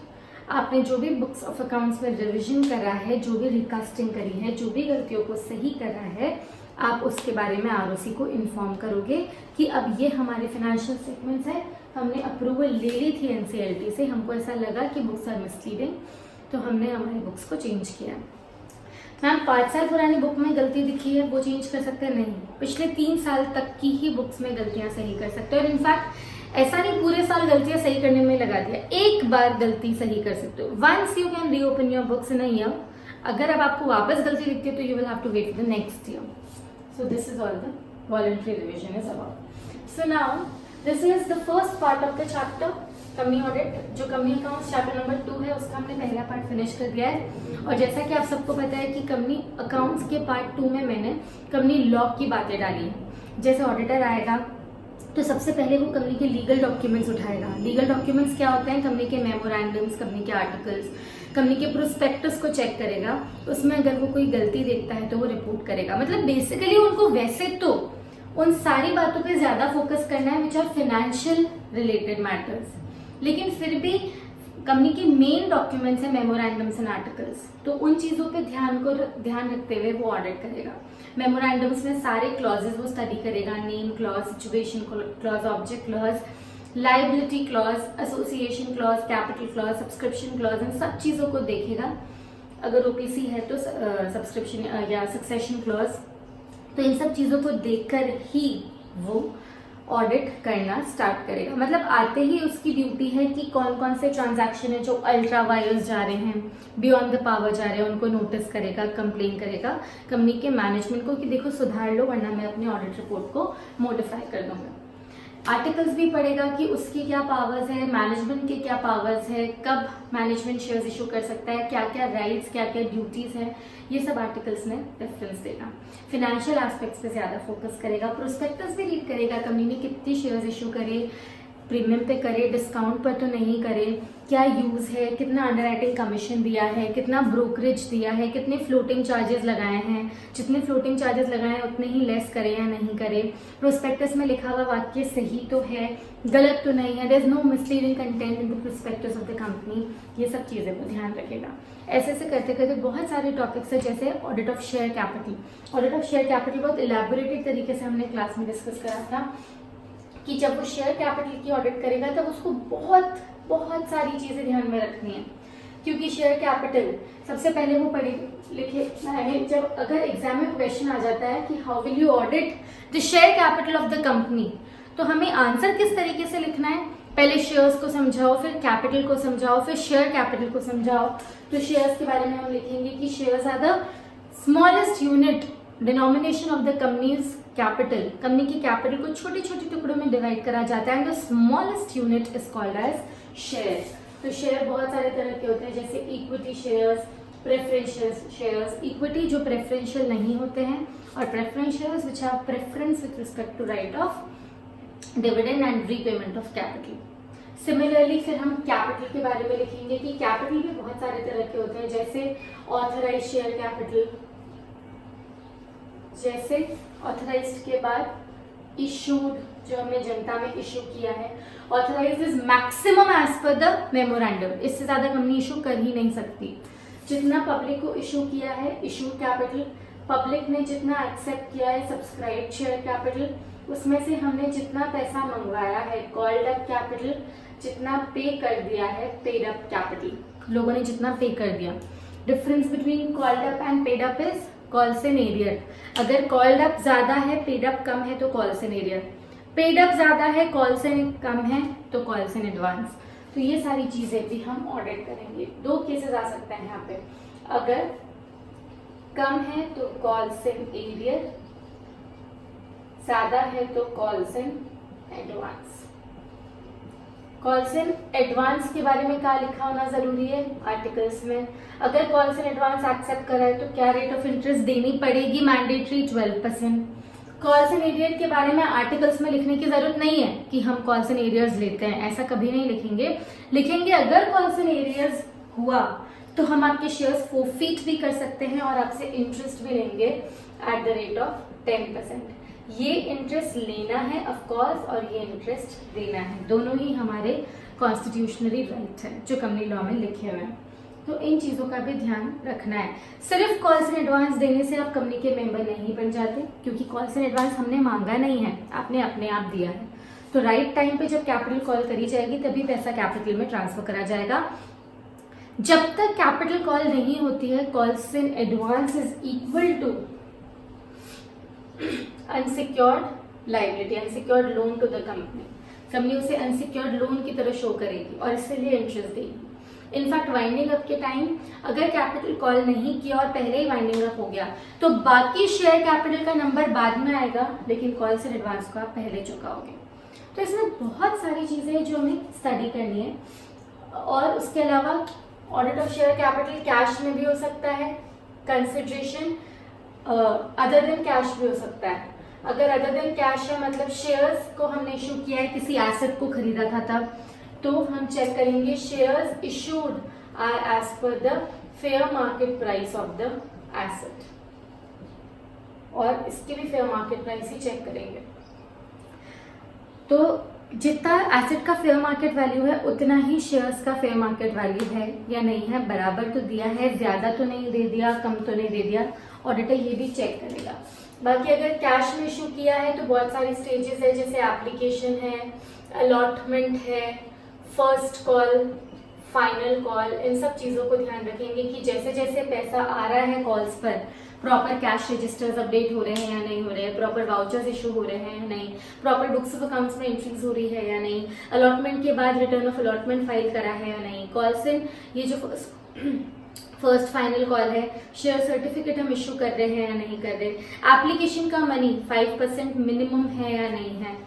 आपने जो भी बुक्स ऑफ अकाउंट्स में रिवीजन करा है, जो भी रिकास्टिंग करी है, जो भी गलतियों को सही करा है, आप उसके बारे में आरओसी को इन्फॉर्म करोगे कि अब ये हमारे फाइनेंशियल स्टेटमेंट्स है, हमने अप्रूवल ले ली थी एनसीएलटी से, हमको ऐसा लगा कि बुक्स आर मिसलीडिंग, तो हमने हमारी बुक्स को चेंज किया। मैम 5 साल पुरानी बुक में गलती दिखी है, वो चेंज कर सकते हैं? नहीं, पिछले 3 साल तक की ही बुक्स में गलतियां सही कर सकते हो। और इनफैक्ट ऐसा नहीं पूरे साल गलतियां सही करने में लगा दिया, एक बार गलती सही कर सकते हो। Once you can reopen your books in a year. अगर अब आपको वापस गलती दिखती है तो you will have to wait for the next year. So this is all the voluntary revision is about. So now this is the first part of the chapter company audit, जो company accounts chapter number 2 है, उसका हमने पहला part finish कर दिया है। और जैसा कि आप सबको पता है कि कंपनी अकाउंट्स के पार्ट 2 में मैंने कंपनी लॉ की बातें डाली हैं। जैसे ऑडिटर आएगा, तो सबसे पहले वो कंपनी के लीगल डॉक्यूमेंट्स उठाएगा। लीगल डॉक्यूमेंट्स क्या होते हैं? कंपनी के मेमोरेंडम्स, कंपनी के आर्टिकल्स, कंपनी के प्रोस्पेक्टस को चेक करेगा। उसमें अगर वो कोई गलती देखता है तो वो रिपोर्ट करेगा। मतलब बेसिकली उनको वैसे तो उन सारी बातों पे ज्यादा फोकस करना है which are financial related matters, लेकिन फिर भी कंपनी के मेन डॉक्यूमेंट्स है मेमोरेंडम्स एंड आर्टिकल्स, तो उन चीजों पे ध्यान रखते हुए वो ऑडिट करेगा। मेमोरेंडम्स में सारे क्लॉजेस वो स्टडी करेगा, name clause, situation clause, object clause, liability clause, association clause, capital clause, subscription clause, इन सब चीजों को देखेगा। अगर ओपीसी है तो सब्सक्रिप्शन या सक्सेशन क्लॉज, तो इन सब चीजों को देखकर ही वो ऑडिट करना स्टार्ट करेगा। मतलब आते ही उसकी ड्यूटी है कि कौन कौन से ट्रांजैक्शन है जो अल्ट्रा वायर्स जा रहे हैं, बियॉन्ड द पावर जा रहे हैं, उनको नोटिस करेगा, कंप्लेन करेगा कंपनी के मैनेजमेंट को कि देखो सुधार लो वरना मैं अपनी ऑडिट रिपोर्ट को मॉडिफाई कर दूंगा। आर्टिकल्स भी पढ़ेगा कि उसकी क्या पावर्स है, मैनेजमेंट के क्या पावर्स है, कब मैनेजमेंट शेयर्स इशू कर सकता है, क्या क्या राइट्स, क्या क्या ड्यूटीज है, ये सब आर्टिकल्स में रेफरेंस देगा। फाइनेंशियल एस्पेक्ट्स पे ज्यादा फोकस करेगा। प्रोस्पेक्टस भी रीड करेगा, कंपनी ने कितनी शेयर्स इशू करे, प्रीमियम पे करे, डिस्काउंट पर तो नहीं करे, क्या यूज है, कितना अंडरराइटिंग कमीशन दिया है, कितना ब्रोकरेज दिया है, कितने फ्लोटिंग चार्जेस लगाए हैं, जितने फ्लोटिंग चार्जेस लगाए हैं उतने ही लेस करे या नहीं करे, प्रोस्पेक्टस में लिखा हुआ वाक्य सही तो है, गलत तो नहीं है, there is no misleading content in the prospectus of the company, ये सब चीजें को ध्यान रखेगा। ऐसे ऐसे करते करते बहुत सारे टॉपिक्स है, जैसे audit of share capital. Audit of share capital बहुत इलेबोरेटेड तरीके से हमने क्लास में डिस्कस करा था कि जब वो शेयर कैपिटल की ऑडिट करेगा तब उसको बहुत बहुत सारी चीजें ध्यान में रखनी है, क्योंकि शेयर कैपिटल सबसे पहले वो पढ़े लिखे है। जब अगर एग्जाम में क्वेश्चन आ जाता है कि how will you audit the share capital of the company, तो हमें आंसर किस तरीके से लिखना है? पहले शेयर्स को समझाओ, फिर कैपिटल को समझाओ, फिर शेयर कैपिटल को समझाओ। तो शेयर्स के बारे में हम लिखेंगे कि shares are the smallest unit denomination of the company's capital. Company की कैपिटल को छोटे छोटे टुकड़ों में डिवाइड करा जाता है, the smallest unit is called as share. तो शेयर बहुत सारे तरह के होते हैं, जैसे equity shares, preferential shares. Equity जो प्रेफरेंशियल नहीं होते हैं, और preferentials which have preference with respect to right of dividend and repayment of capital. Similarly फिर हम कैपिटल के बारे में लिखेंगे कि कैपिटल भी बहुत सारे तरह के होते हैं, जैसे ऑथराइज शेयर कैपिटल, जैसे ऑथराइज्ड के बाद इशूड, जो हमने जनता में इशू किया है। Authorized is maximum as per the memorandum, इससे ज्यादा कंपनी इशू कर ही नहीं सकती। जितना पब्लिक को इशू किया है इशू कैपिटल, पब्लिक ने जितना एक्सेप्ट किया है सब्सक्राइब शेयर कैपिटल, उसमें से हमने जितना पैसा मंगवाया है कॉल्ड अप कैपिटल, जितना पे कर दिया है पेड अप कैपिटल, लोगों ने जितना पे कर दिया। Difference between called up and paid up is calls in arrear. अगर कॉल्ड अप ज्यादा है पेड अप कम है तो calls in arrear, paid up ज्यादा है कॉल्स इन कम है तो कॉल्स इन एडवांस। तो ये सारी चीजें भी हम ऑडिट करेंगे। दो केसेस आ सकते हैं यहाँ पे, अगर कम है तो कॉल्स इन एरियर, ज्यादा है तो calls in advance. Calls in advance के बारे में क्या लिखा होना जरूरी है आर्टिकल्स में? अगर कॉल्स इन एडवांस एक्सेप्ट करा है तो क्या रेट ऑफ इंटरेस्ट देनी पड़ेगी? मैंडेटरी 12%। कॉल्स इन एरियर के बारे में आर्टिकल्स में लिखने की जरूरत नहीं है कि हम कॉल्स इन एरियर्स लेते हैं, ऐसा कभी नहीं लिखेंगे। लिखेंगे अगर कॉल्स इन एरियर्स हुआ तो हम आपके शेयर्स फोरफीट भी कर सकते हैं और आपसे इंटरेस्ट भी लेंगे एट द रेट ऑफ 10%। ये इंटरेस्ट लेना है ऑफ कोर्स और ये इंटरेस्ट देना है, दोनों ही हमारे कॉन्स्टिट्यूशनली राइट है जो कंपनी लॉ में लिखे हुए हैं। तो इन चीजों का भी ध्यान रखना है। सिर्फ कॉल्स इन एडवांस देने से आप कंपनी के मेंबर नहीं बन जाते, क्योंकि कॉल्स इन एडवांस हमने मांगा नहीं है, आपने अपने आप दिया है। तो राइट टाइम पे जब कैपिटल कॉल करी जाएगी तभी पैसा कैपिटल में ट्रांसफर करा जाएगा। जब तक कैपिटल कॉल नहीं होती है, calls in advance is equal to unsecured liability, unsecured loan to the company. Company उसे अनसिक्योर्ड लोन की तरह शो करेगी और इसके लिए इंटरेस्ट देगी। इनफैक्ट वाइंडिंग अप के टाइम अगर कैपिटल कॉल नहीं किया और पहले ही वाइंडिंग अप हो गया तो बाकी शेयर कैपिटल का नंबर बाद में आएगा, लेकिन कॉल्स इन एडवांस को आप पहले चुकाओगे। तो इसमें बहुत सारी चीजें हैं जो हमें स्टडी करनी है। और उसके अलावा audit of share capital cash में भी हो सकता है, कंसिडरेशन अदर देन कैश भी हो सकता है। अगर अदर देन कैश है मतलब शेयर्स को हमने इशू किया है, किसी एसेट को खरीदा था तब, तो हम चेक करेंगे shares issued are as per the fair market price of the asset, और इसकी भी फेयर मार्केट प्राइस ही चेक करेंगे। तो जितना एसेट का फेयर मार्केट वैल्यू है उतना ही शेयर्स का फेयर मार्केट वैल्यू है या नहीं है, बराबर तो दिया है, ज्यादा तो नहीं दे दिया, कम तो नहीं दे दिया, ऑडिटर ये भी चेक करेगा। बाकी अगर कैश में इशू किया है तो बहुत सारी स्टेजेस है, जैसे एप्लीकेशन है, अलॉटमेंट है, फर्स्ट कॉल, फाइनल कॉल, इन सब चीजों को ध्यान रखेंगे कि जैसे जैसे पैसा आ रहा है कॉल्स पर प्रॉपर कैश रजिस्टर्स अपडेट हो रहे हैं या नहीं हो रहे हैं, प्रॉपर वाउचर्स इशू हो रहे हैं या नहीं, प्रॉपर बुक्स ऑफ अकाउंट्स में एंट्रीज हो रही है या नहीं, अलॉटमेंट के बाद रिटर्न ऑफ अलॉटमेंट फाइल करा है या नहीं, कॉल्स इन, ये जो फर्स्ट फाइनल कॉल है, शेयर सर्टिफिकेट हम इशू कर रहे हैं या नहीं कर रहे, एप्लीकेशन का मनी 5% मिनिमम है या नहीं है,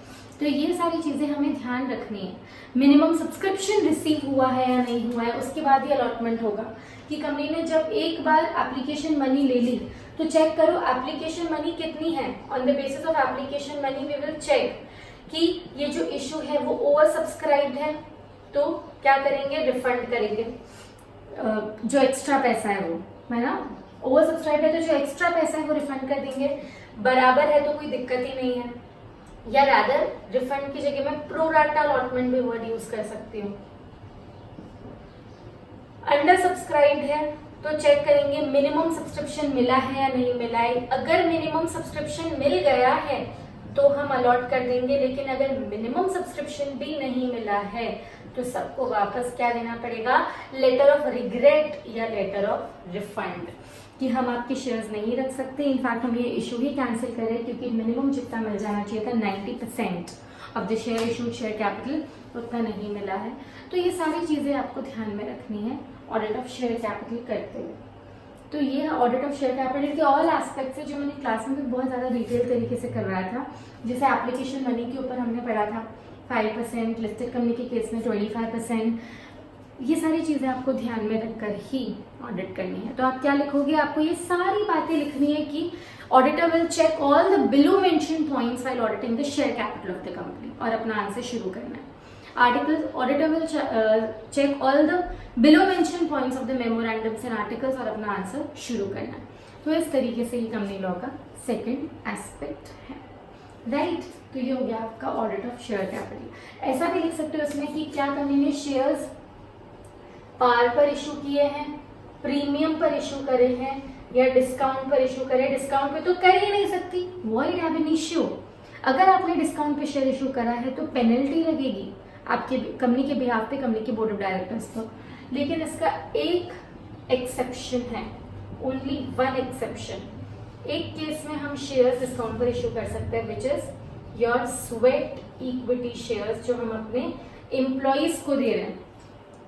तो ये सारी चीजें हमें ध्यान रखनी है। मिनिमम सब्सक्रिप्शन रिसीव हुआ है या नहीं हुआ है, उसके बाद ही अलॉटमेंट होगा। कि कंपनी ने जब एक बार एप्लीकेशन मनी ले ली तो चेक करो एप्लीकेशन मनी कितनी है, on the basis of application money we will check कि ये जो इशू है वो ओवर सब्सक्राइब्ड है, तो क्या करेंगे, रिफंड करेंगे जो एक्स्ट्रा पैसा है वो, है ना, ओवर सब्सक्राइब है तो जो एक्स्ट्रा पैसा है वो रिफंड कर देंगे, बराबर है तो कोई दिक्कत ही नहीं है, या रादर रिफंड की जगह में प्रो राटा अलॉटमेंट भी वर्ड यूज कर सकती हूँ। अंडर सब्सक्राइब्ड है तो चेक करेंगे मिनिमम सब्सक्रिप्शन मिला है या नहीं मिला है, अगर मिनिमम सब्सक्रिप्शन मिल गया है तो हम अलॉट कर देंगे, लेकिन अगर मिनिमम सब्सक्रिप्शन भी नहीं मिला है तो सबको वापस क्या देना पड़ेगा, लेटर ऑफ रिग्रेट या लेटर ऑफ रिफंड, कि हम आपके शेयर्स नहीं रख सकते, इनफैक्ट हम ये इशू ही कैंसिल कर रहे हैं क्योंकि मिनिमम जितना मिल जाना चाहिए था 90% of the share issued share capital उतना नहीं मिला है। तो ये सारी चीजें आपको ध्यान में रखनी है ऑडिट ऑफ शेयर कैपिटल करते हुए। तो ये है ऑडिट ऑफ शेयर कैपिटल के ऑल एस्पेक्ट्स है जो मैंने क्लास में भी बहुत ज्यादा डिटेल तरीके से करवाया था। जैसे एप्लीकेशन मनी के ऊपर हमने पढ़ा था 5%, लिस्टेड कंपनी के केस में 25%, ये सारी चीजें आपको ध्यान में रखकर ही ऑडिट करनी है। तो आप क्या लिखोगे, आपको ये सारी बातें लिखनी है कि auditor will check all the below mention points while auditing the share capital of the company, और अपना आंसर शुरू करना है। Articles, auditor will check all the below mention points of the memorandums and articles, और अपना answer शुरू करना है। तो इस तरीके से ये कंपनी लॉ का सेकेंड एस्पेक्ट है, राइट। तो ये हो गया आपका ऑडिट ऑफ शेयर कैपिटल। ऐसा भी लिख सकते हो इसमें कि क्या कंपनी ने शेयर्स पार पर इशू किए हैं, प्रीमियम पर इशू करे हैं, या डिस्काउंट पर इशू करे। डिस्काउंट पे तो कर ही नहीं सकती, वॉइड हैव एन इश्यू। अगर आपने डिस्काउंट पे शेयर इशू करा है तो पेनल्टी लगेगी आपके कंपनी के बिहाफ पे, कंपनी के बोर्ड ऑफ डायरेक्टर्स को। लेकिन इसका एक एक्सेप्शन है, ओनली वन एक्सेप्शन। एक केस में हम शेयर्स डिस्काउंट पर इशू कर सकते हैं, which is your sweat equity shares, जो हम अपने एम्प्लॉइज को दे रहे हैं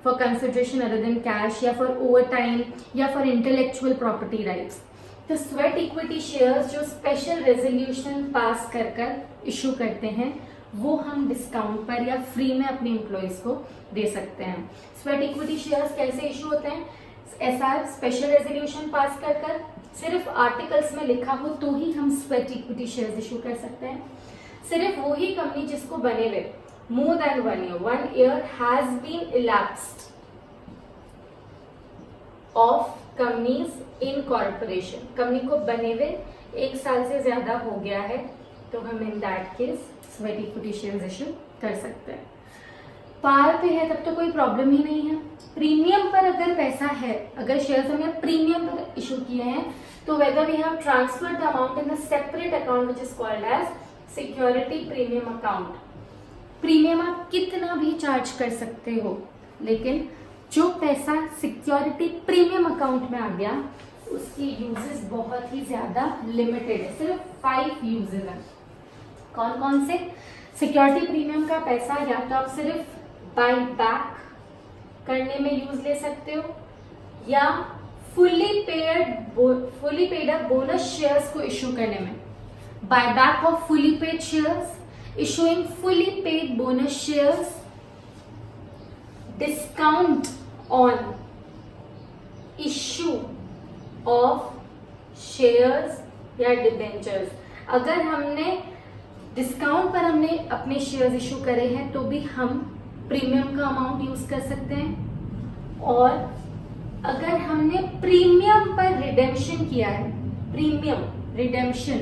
for consideration other than cash, या फॉर ओवर टाइम, या फॉर इंटेलेक्चुअल प्रॉपर्टी राइट्स। तो स्वेट इक्विटी शेयर्स जो स्पेशल रेजोल्यूशन पास कर कर इशू करते हैं वो हम डिस्काउंट पर या फ्री में अपने एम्प्लॉइज को दे सकते हैं। स्वेट इक्विटी शेयर्स कैसे इशू होते हैं, एसआर स्पेशल रेजोल्यूशन पास कर कर, सिर्फ आर्टिकल्स में लिखा हो तो ही हम स्वेट इक्विटी शेयर्स इशू कर सकते हैं। सिर्फ वही कंपनी जिसको बने हुए more than 1 year has been elapsed of companies in corporation, company को बने हुए 1 साल से ज्यादा हो गया है तो हम इन that case sweat equity shares issue कर सकते हैं। पार पे है तब तो कोई प्रॉब्लम ही नहीं है। प्रीमियम पर अगर पैसा है, अगर शेयर्स हमने प्रीमियम पर इशू किए हैं तो whether we have transferred the amount in a separate account which is called as security premium account, premium आप कितना भी चार्ज कर सकते हो, लेकिन जो पैसा सिक्योरिटी प्रीमियम अकाउंट में आ गया उसकी यूजेस बहुत ही ज्यादा लिमिटेड है, सिर्फ 5 यूजेस हैं। कौन कौन से? सिक्योरिटी प्रीमियम का पैसा या तो आप सिर्फ बाय बैक करने में यूज ले सकते हो, या fully paid up bonus shares को इशू करने में। Buy back of fully paid shares, issuing fully paid bonus shares, discount on issue of shares या debentures। अगर हमने डिस्काउंट पर हमने अपने शेयर्स इशू करे हैं तो भी हम प्रीमियम का अमाउंट यूज कर सकते हैं, और अगर हमने प्रीमियम पर रिडेम्पशन किया है, premium redemption,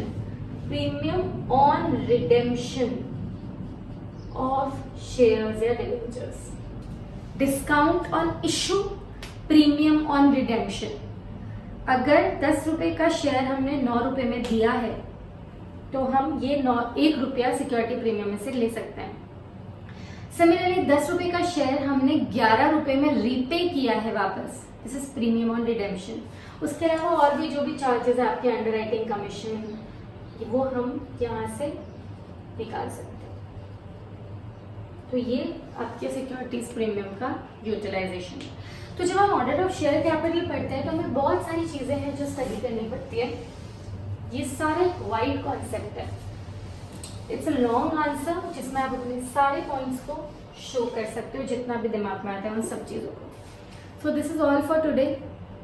premium on redemption of shares या debentures, discount on issue, premium on redemption. अगर 10 रुपए का शेयर हमने 9 रुपए में दिया है तो हम ये 1 रुपया सिक्योरिटी प्रीमियम में से ले सकते हैं। सिमिलरली 10 रुपए का शेयर हमने 11 रुपए में रीपे किया है वापस, this is premium on redemption. उसके अलावा और भी जो भी चार्जेस है आपके अंडरराइटिंग कमीशन, वो हम यहाँ से निकाल सकते हैं। तो ये आपके सिक्योरिटीज प्रीमियम का यूटिलाइजेशन है। तो जब हम ऑडिट ऑफ शेयर कैपिटल पढ़ते हैं तो हमें बहुत सारी चीजें हैं जो स्टडी करनी पड़ती है। ये सारे वाइड कॉन्सेप्ट है, इट्स अ लॉन्ग आंसर जिसमें आप अपने सारे पॉइंट्स को शो कर सकते हो, जितना भी दिमाग में आता है उन सब चीज़ों को। सो this is all for today.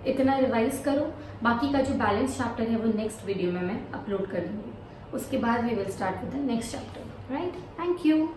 इतना रिवाइज करो, बाकी का जो बैलेंस चैप्टर है वो नेक्स्ट वीडियो में मैं अपलोड कर दूंगी। उसके बाद we will start with the next chapter, right? Thank you.